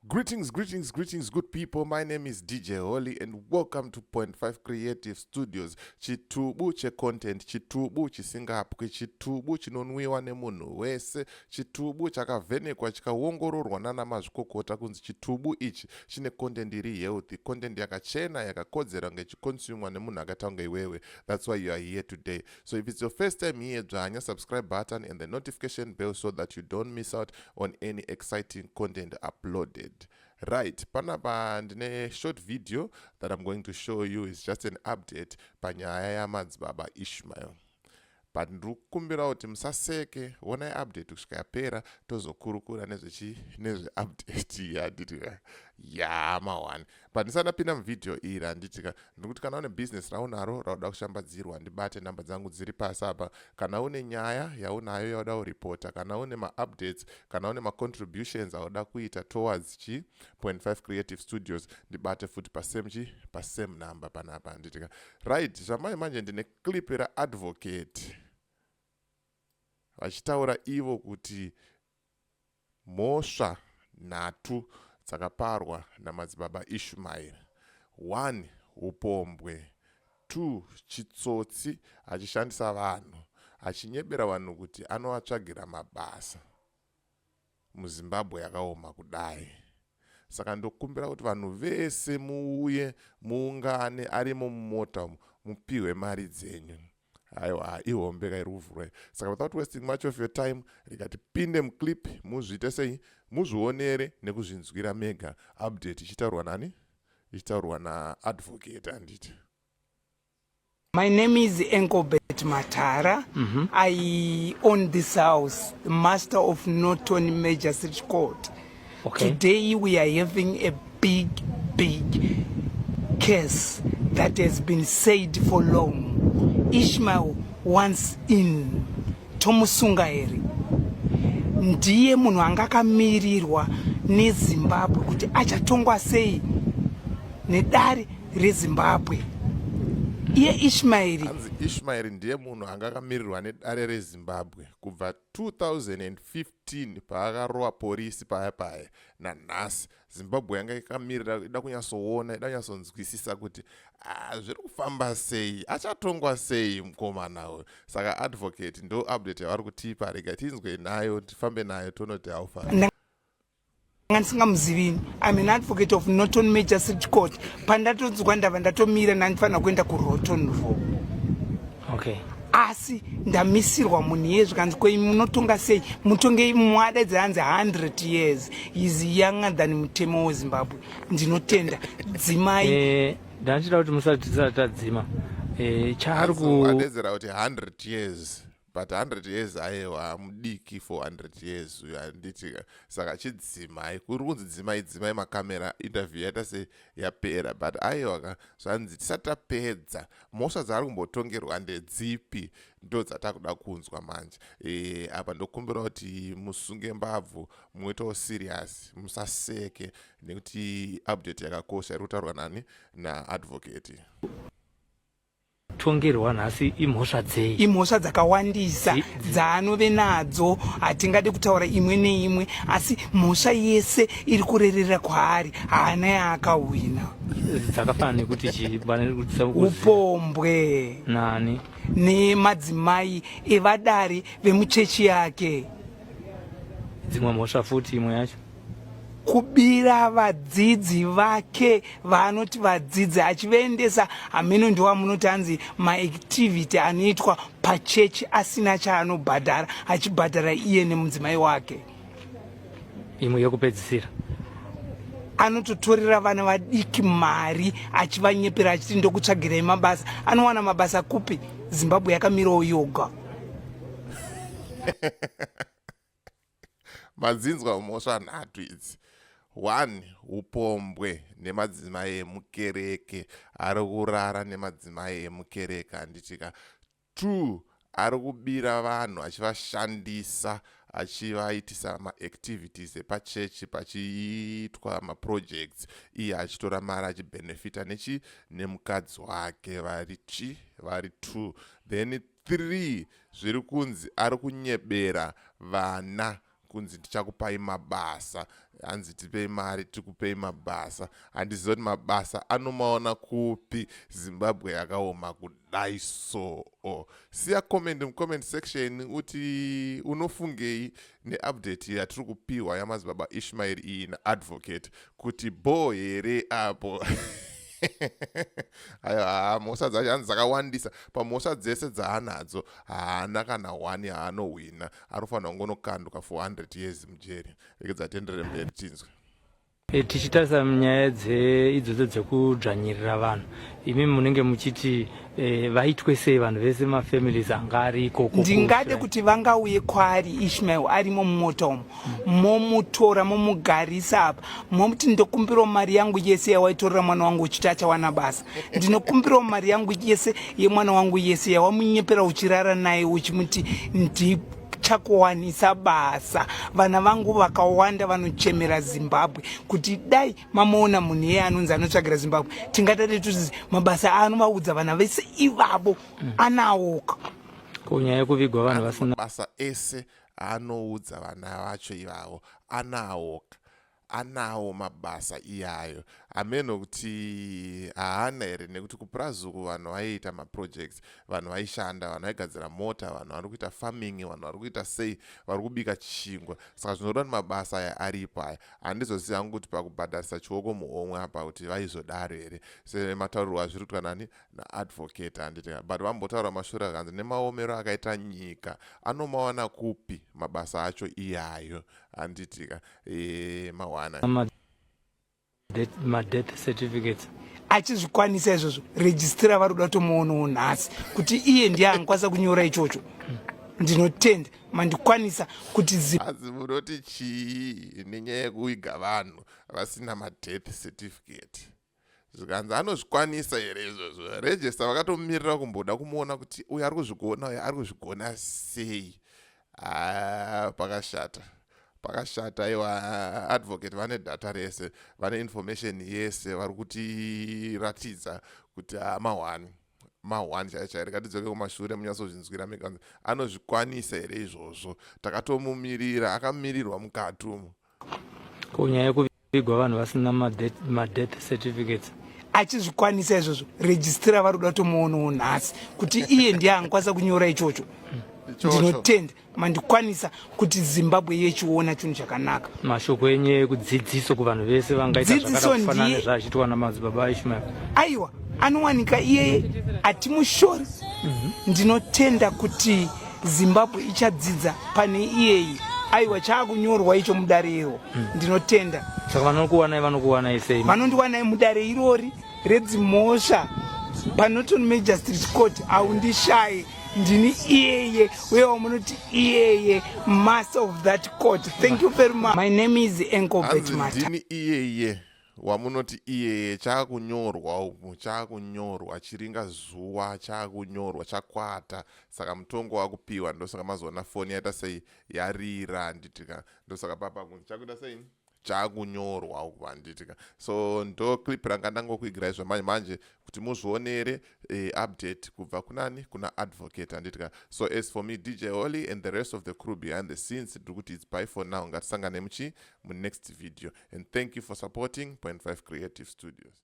Greetings, good people. My name is DJ Holly and welcome to Point 5 Creative Studios. Chitubu che content, chitubu chisingapwe, chitubu chinonwiwa nemunhu wese, chitubu chakavhenekwa chikaongororwa nana mazvikokota kunzi chitubu ichi chine content iri healthy, content yakachena yakakodzera ngechikonsumwa nemunhu akatanga iwewe. That's why you are here today. So if it's your first time here, dzvanya subscribe button and the notification bell so that you don't miss out on any exciting content uploaded. Right, panapa ndine short video that I'm going to show you is just an update panyaya ya Madzibaba Ishmael. But ndikukumbira kuti musaseke wona update kusvika yapera tozokurukura nezve update yaditika mawan. But ndisanapinda muvideo iri handitika ndikuti kana une business raunaro rauda kushambadzirwa ndibate namba dzangu dziri pasi apa. Kana une nyaya yaunayo yauda kuripota, kana une ma-updates, kana une ma-contributions auda kuita towards Point 5 Creative Studios ndibate futi pasame number panapa handitika. Right, zvamai manje ndine clip ra-advocate vachitaura ivo kuti mhosva nhatu dzakaparwa naMadzibaba Ishmael. 1. Upombwe. 2. Chitsotsi achishandisa vanhu achinyebera vanhu kuti anovatsvagira mabasa muZimbabwe yakaoma kudai. Saka ndokumbira kuti vanhu vese muuye muungane arimo mumota mupiwe mari dzenyu. Aiwa, ihombe kairuvhura. Saka without wasting much of your time, rikatipinde muclip muzviite sei, muzvionere nekuzvinzwira mega. Update ichitaurwa nani? Ichitaurwa na-advocate handiti. My name is Englebert Matara. I own this house, the master of Norton Magistrate Court. Okay. Today we are having a big case that has been said for long. Ishmael once in Tomusungaeri ndiye munhu anga akamirirwa neZimbabwe kuti achatongwa sei nedare reZimbabwe. Iye Ishmael ndiye munhu anga akamirirwa nedare reZimbabwe kubva 2015 paakarowa polisi paya nanhasi. Zimbabwe yanga ikamirira ida kunyatsoona, ida kunyatsonzwisisa kuti zviri kufamba sei, achatongwa sei mukomana uyu. Saka advocate ndo update yavari kutipa, rega tinzwe nayo tifambe nayo tonoti haufani. Ndisingamuzivini. I'm an advocate of Norton Magistrate Court. Pandatonzwa ndava ndatomira nandifanira kuenda kuRoton. Okay. Asi ndamisirwa munhu yezvikanzi kwei munotonga sei, mutonge mwadedza hanzi 100 years. Is younger than mutemo weZimbabwe. Ndinotenda dzimai. Ndachida kuti musati tadzima. Adedzera kuti 100 years. But 100 years aiwa mudiki for 100 years uyanditika. Saka chidzimai kuri kunzi dzimai makamera interview yaita se yapera. But aiwa zvanzi tisatapedza mhosva dzaari kumbotongerwa ndedzipi ndo dzatakuda kunzwa manje. Apa ndokumbira kuti musunge mbabvu muitewo serious, musaseke nekuti update yakakosha iri kutaurwa nani na-advocate. Tongerwa nhasi imhosva dzei? Imhosva dzakawandisa dzaanove nadzo, hatingade kutaura imwe neimwe, asi mhosva yese iri kurerera kwaari, haana yaakahwina. Dzakafana nekuti upombwe nani nemadzimai evadare vemuchechi yake. Dzimwe mhosva futi imwe yacho kubira vadzidzi vake vanoti vadzidzi achivaendesa hameno ndiwa munoti hanzi maactivity anoitwa pachechi asina chaanobhadhara, achibhadhara iye nemudzimai wake. imwe yekupedzisira anototorera vana vadiki mari achivanyepera achiti ndokutsvagirai mabasa. Anowana mabasa kupi? Zimbabwe yakamirawo yoga. Madzinzwa mhosva nhatu idzi. 1. Upombwe nemadzimai emukereke, ari kurara nemadzimai emukereke handitika. 2. Ari kubira vanhu achivashandisa, achivaitisa ma-activities epachechi pachiitwa ma-projects, iye achitora mari achibenefita nemukadzi wake. Vari 2. Then 3. Zviri kunzi ari kunyebera vana kunzi tichakupai mabasa, hanzi tipei mari tikupei mabasa. Handizivi kuti mabasa anomaona kupi Zimbabwe yakaoma kudai so. Siya comment mucomment section uti unofungei neupdate yatiri kupiwa yaMadzibaba Ishmael iyi naadvocate kuti bo here apo. Mhosva dzacho hanzi dzakawandisa. Pamhosva dzese dzaanadzo haana kana 1 haanowina. Anofanira kungonokanduka for 100 years mujeri. Rekedza tienderere mberi tinzwe. Tichitarisa nyaya idzodzo dzekudzvanyirira vanhu, imi munenge muchiti vaitwe sei vanhu vese mafamilies anga ari ikoko? Ndingade kuti vangauye kwaari Ishmael arimo mumota umo, momutora momugarisa apa, momuti ndokumbirawo mari yangu yese yawaitorera mwana wangu uchiti achawana basa, ndinokumbirawo mari yangu yese yemwana wangu yese yawamunyepera uchirara naye uchimuti chakuwanisa basa. Vana vangu vakawanda vanochemera Zimbabwe kuti dai mamaona munhu iye anonzi anotsvagira Zimbabwe, tingadade tuzi mabasa anovaudza vana vese ivavo anaoka. Kunyaya yekuvigwa vanhu vasina mabasa ese anoudza vana vacho ivavo anaoka. Anawo mabasa iyayo. Ameno kuti haana here nekuti kupurazuku vanhu vaiita maprojects, vanhu vaishanda, vanhu vaigadzira mota, vanhu vari kuita farming, vanhu vari kuita sei, vari kubika chingwa. Saka zvinoda kuti mabasa aya aripo aya. Handizozivi hangu kuti pakubhadharisa chioko muhomwe apa kuti vaizodaro here. Sematauriro azviruitwa nani naadvocate handiti. But vambotaura mashure akanzi nemaomero akaita nyika anomawana kupi mabasa acho iyayo handitika mawana ma-death certificates. Achizvikwanisa izvozvo, registera vari kuda kutomoonawo nhasi kuti iye ndiye angakwanisa kunyora ichocho. Ndinotenda mandikwanisa kuti azi munoti chii nenyaya yekuiga vanhu vasina ma-death certificate. Zvikanzi anozvikwanisa here izvozvo. Register vakatomirira kumboda kumuona kuti uyu ari kuzvigona, uyu ari kuzvigona sei. Pakashata iwa advocate vane data rese, vane information yese, vari kutiratidza kuti mahwani chaicho here. Katidzoke kumashure munyatsozvinzwira mekanzi anozvikwanisa here izvozvo. Takatomumirira, akamirirwa mukati umo. Kunyaya yekuvigwa vanhu vasina ma-death certificates. Achizvikwanisa izvozvo, registera vari kuda kutomoonawo nhasi kuti iye ndiye angakwanisa kunyora ichocho. Ndinotenda mandikwanisa kuti Zimbabwe yechiona chinhu chakanaka. Mashoko enye ekudzidziso kuvanhu vese vangaita zvakadakufanana nezvaachitwa naMadzibaba Ishmael. Aiwa, anowanika iyeye atimushori. Ndinotenda kuti Zimbabwe ichadzidza pane iyeyi. Aiwa, chaakunyorwa icho mudare iro. Ndinotenda. Saka vanokuwanai sei? Vanondiwanai mudare irori redzimhosva Panoton Magistrate Court. Haundishaye. Ndini iyeye, uye wamunoti iyeye, master of that court. Thank you very much. My name is Englebert Matara. Ndini iyeye, wamunoti iyeye, chakunyorwa umu, chakunyorwa, chiringa zuwa, chakunyorwa, chakwata. Saka mutongo wakupiwa, ndosaka mazoona foni yaita sei yarira nditika. Ndosaka papa kunzi chakuita sei chakunyorwa uku handitika. So ndo clip ranga ndangokuigirai manje kuti muzvionere update kubva kunani kuna advocate handitika. So as for me DJ Holly and the rest of the crew behind the scenes, ndikuti it's bye for now. Ngatisangane mu next video, and thank you for supporting .5 Creative Studios.